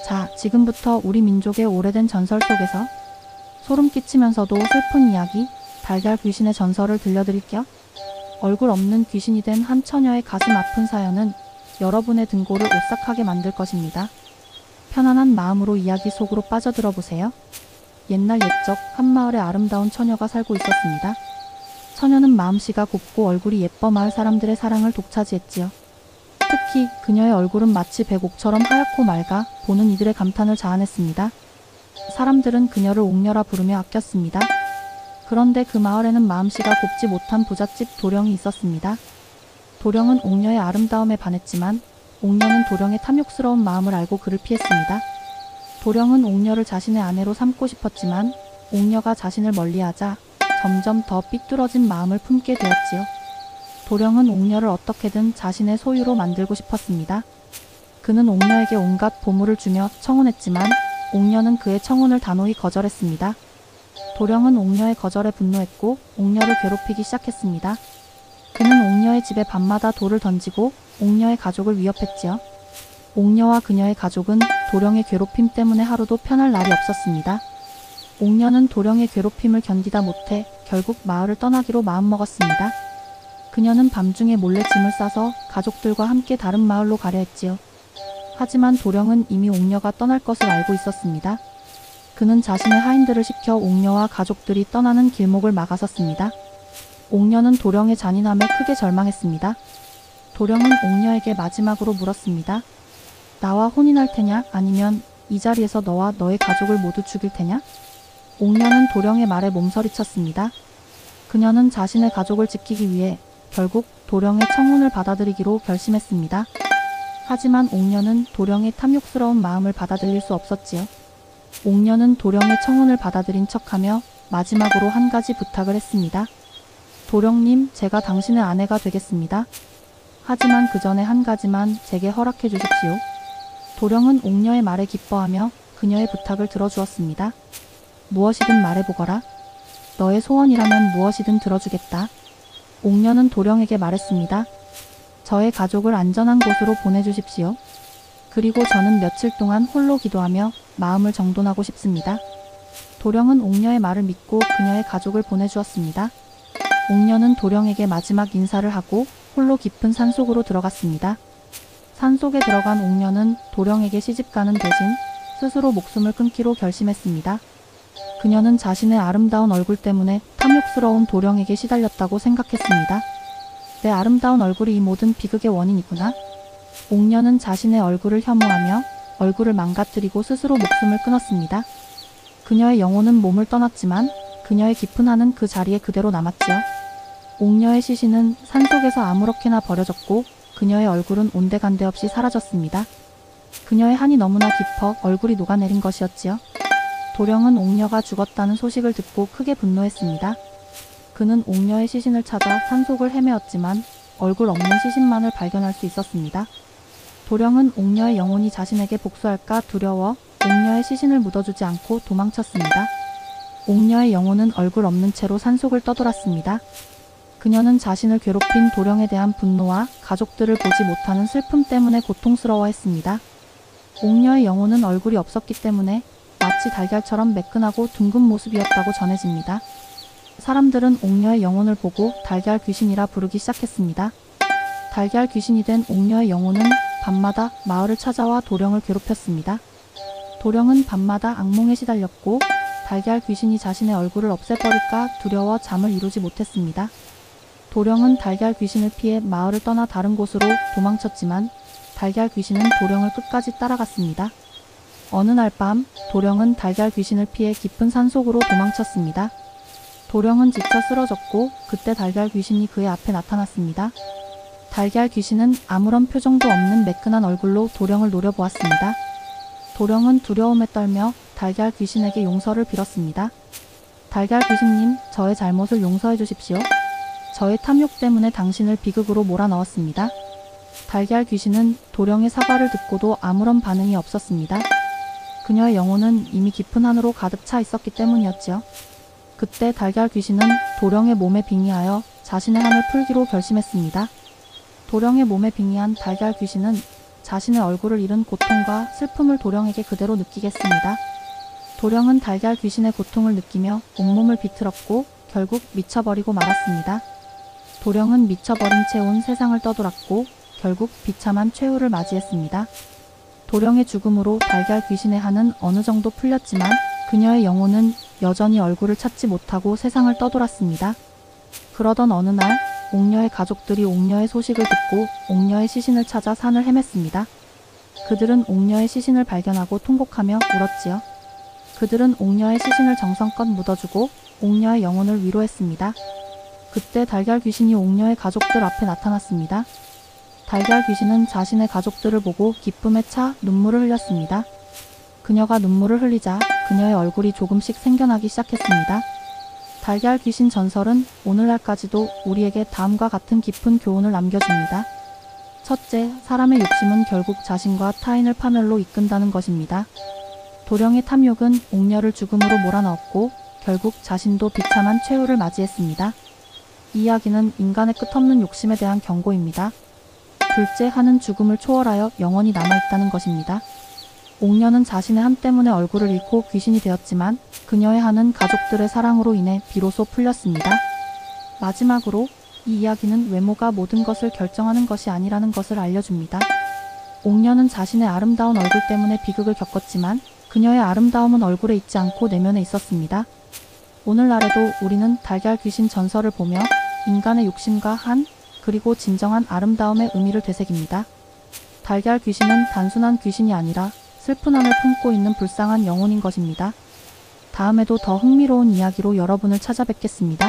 자, 지금부터 우리 민족의 오래된 전설 속에서 소름 끼치면서도 슬픈 이야기, 달걀 귀신의 전설을 들려드릴게요. 얼굴 없는 귀신이 된 한 처녀의 가슴 아픈 사연은 여러분의 등골을 오싹하게 만들 것입니다. 편안한 마음으로 이야기 속으로 빠져들어 보세요. 옛날 옛적 한 마을에 아름다운 처녀가 살고 있었습니다. 처녀는 마음씨가 곱고 얼굴이 예뻐 마을 사람들의 사랑을 독차지했지요. 특히 그녀의 얼굴은 마치 백옥처럼 하얗고 맑아 보는 이들의 감탄을 자아냈습니다. 사람들은 그녀를 옥녀라 부르며 아꼈습니다. 그런데 그 마을에는 마음씨가 곱지 못한 부잣집 도령이 있었습니다. 도령은 옥녀의 아름다움에 반했지만 옥녀는 도령의 탐욕스러운 마음을 알고 그를 피했습니다. 도령은 옥녀를 자신의 아내로 삼고 싶었지만 옥녀가 자신을 멀리하자 점점 더 삐뚤어진 마음을 품게 되었지요. 도령은 옥녀를 어떻게든 자신의 소유로 만들고 싶었습니다. 그는 옥녀에게 온갖 보물을 주며 청혼했지만 옥녀는 그의 청혼을 단호히 거절했습니다. 도령은 옥녀의 거절에 분노했고 옥녀를 괴롭히기 시작했습니다. 그는 옥녀의 집에 밤마다 돌을 던지고 옥녀의 가족을 위협했지요. 옥녀와 그녀의 가족은 도령의 괴롭힘 때문에 하루도 편할 날이 없었습니다. 옥녀는 도령의 괴롭힘을 견디다 못해 결국 마을을 떠나기로 마음먹었습니다. 그녀는 밤중에 몰래 짐을 싸서 가족들과 함께 다른 마을로 가려 했지요. 하지만 도령은 이미 옥녀가 떠날 것을 알고 있었습니다. 그는 자신의 하인들을 시켜 옥녀와 가족들이 떠나는 길목을 막아섰습니다. 옥녀는 도령의 잔인함에 크게 절망했습니다. 도령은 옥녀에게 마지막으로 물었습니다. 나와 혼인할 테냐? 아니면 이 자리에서 너와 너의 가족을 모두 죽일 테냐? 옥녀는 도령의 말에 몸서리쳤습니다. 그녀는 자신의 가족을 지키기 위해 결국 도령의 청혼을 받아들이기로 결심했습니다. 하지만 옥녀는 도령의 탐욕스러운 마음을 받아들일 수 없었지요. 옥녀는 도령의 청혼을 받아들인 척하며 마지막으로 한 가지 부탁을 했습니다. 도령님, 제가 당신의 아내가 되겠습니다. 하지만 그 전에 한 가지만 제게 허락해 주십시오. 도령은 옥녀의 말에 기뻐하며 그녀의 부탁을 들어주었습니다. 무엇이든 말해보거라. 너의 소원이라면 무엇이든 들어주겠다. 옥녀는 도령에게 말했습니다. 저의 가족을 안전한 곳으로 보내주십시오. 그리고 저는 며칠 동안 홀로 기도하며 마음을 정돈하고 싶습니다. 도령은 옥녀의 말을 믿고 그녀의 가족을 보내주었습니다. 옥녀는 도령에게 마지막 인사를 하고 홀로 깊은 산속으로 들어갔습니다. 산속에 들어간 옥녀는 도령에게 시집가는 대신 스스로 목숨을 끊기로 결심했습니다. 그녀는 자신의 아름다운 얼굴 때문에 탐욕스러운 도령에게 시달렸다고 생각했습니다. 내 아름다운 얼굴이 이 모든 비극의 원인이구나. 옥녀는 자신의 얼굴을 혐오하며 얼굴을 망가뜨리고 스스로 목숨을 끊었습니다. 그녀의 영혼은 몸을 떠났지만 그녀의 깊은 한은 그 자리에 그대로 남았지요. 옥녀의 시신은 산속에서 아무렇게나 버려졌고 그녀의 얼굴은 온데간데 없이 사라졌습니다. 그녀의 한이 너무나 깊어 얼굴이 녹아내린 것이었지요. 도령은 옥녀가 죽었다는 소식을 듣고 크게 분노했습니다. 그는 옥녀의 시신을 찾아 산속을 헤매었지만 얼굴 없는 시신만을 발견할 수 있었습니다. 도령은 옥녀의 영혼이 자신에게 복수할까 두려워 옥녀의 시신을 묻어주지 않고 도망쳤습니다. 옥녀의 영혼은 얼굴 없는 채로 산속을 떠돌았습니다. 그녀는 자신을 괴롭힌 도령에 대한 분노와 가족들을 보지 못하는 슬픔 때문에 고통스러워했습니다. 옥녀의 영혼은 얼굴이 없었기 때문에 마치 달걀처럼 매끈하고 둥근 모습이었다고 전해집니다. 사람들은 옥녀의 영혼을 보고 달걀 귀신이라 부르기 시작했습니다. 달걀 귀신이 된 옥녀의 영혼은 밤마다 마을을 찾아와 도령을 괴롭혔습니다. 도령은 밤마다 악몽에 시달렸고 달걀 귀신이 자신의 얼굴을 없애버릴까 두려워 잠을 이루지 못했습니다. 도령은 달걀 귀신을 피해 마을을 떠나 다른 곳으로 도망쳤지만 달걀 귀신은 도령을 끝까지 따라갔습니다. 어느 날 밤 도령은 달걀 귀신을 피해 깊은 산속으로 도망쳤습니다. 도령은 지쳐 쓰러졌고 그때 달걀 귀신이 그의 앞에 나타났습니다. 달걀 귀신은 아무런 표정도 없는 매끈한 얼굴로 도령을 노려보았습니다. 도령은 두려움에 떨며 달걀 귀신에게 용서를 빌었습니다. 달걀 귀신님, 저의 잘못을 용서해 주십시오. 저의 탐욕 때문에 당신을 비극으로 몰아넣었습니다. 달걀 귀신은 도령의 사과를 듣고도 아무런 반응이 없었습니다. 그녀의 영혼은 이미 깊은 한으로 가득 차 있었기 때문이었지요. 그때 달걀 귀신은 도령의 몸에 빙의하여 자신의 한을 풀기로 결심했습니다. 도령의 몸에 빙의한 달걀 귀신은 자신의 얼굴을 잃은 고통과 슬픔을 도령에게 그대로 느끼겠습니다. 도령은 달걀 귀신의 고통을 느끼며 온몸을 비틀었고 결국 미쳐버리고 말았습니다. 도령은 미쳐버린 채 온 세상을 떠돌았고 결국 비참한 최후를 맞이했습니다. 도령의 죽음으로 달걀 귀신의 한은 어느 정도 풀렸지만 그녀의 영혼은 여전히 얼굴을 찾지 못하고 세상을 떠돌았습니다. 그러던 어느 날 옥녀의 가족들이 옥녀의 소식을 듣고 옥녀의 시신을 찾아 산을 헤맸습니다. 그들은 옥녀의 시신을 발견하고 통곡하며 울었지요. 그들은 옥녀의 시신을 정성껏 묻어주고 옥녀의 영혼을 위로했습니다. 그때 달걀 귀신이 옥녀의 가족들 앞에 나타났습니다. 달걀 귀신은 자신의 가족들을 보고 기쁨에 차 눈물을 흘렸습니다. 그녀가 눈물을 흘리자 그녀의 얼굴이 조금씩 생겨나기 시작했습니다. 달걀 귀신 전설은 오늘날까지도 우리에게 다음과 같은 깊은 교훈을 남겨줍니다. 첫째, 사람의 욕심은 결국 자신과 타인을 파멸로 이끈다는 것입니다. 도령의 탐욕은 옥녀를 죽음으로 몰아넣었고 결국 자신도 비참한 최후를 맞이했습니다. 이 이야기는 인간의 끝없는 욕심에 대한 경고입니다. 둘째, 한은 죽음을 초월하여 영원히 남아있다는 것입니다. 옥녀는 자신의 한 때문에 얼굴을 잃고 귀신이 되었지만 그녀의 한은 가족들의 사랑으로 인해 비로소 풀렸습니다. 마지막으로 이 이야기는 외모가 모든 것을 결정하는 것이 아니라는 것을 알려줍니다. 옥녀는 자신의 아름다운 얼굴 때문에 비극을 겪었지만 그녀의 아름다움은 얼굴에 있지 않고 내면에 있었습니다. 오늘날에도 우리는 달걀 귀신 전설을 보며 인간의 욕심과 한, 그리고 진정한 아름다움의 의미를 되새깁니다. 달걀 귀신은 단순한 귀신이 아니라 슬픈 한을 품고 있는 불쌍한 영혼인 것입니다. 다음에도 더 흥미로운 이야기로 여러분을 찾아뵙겠습니다.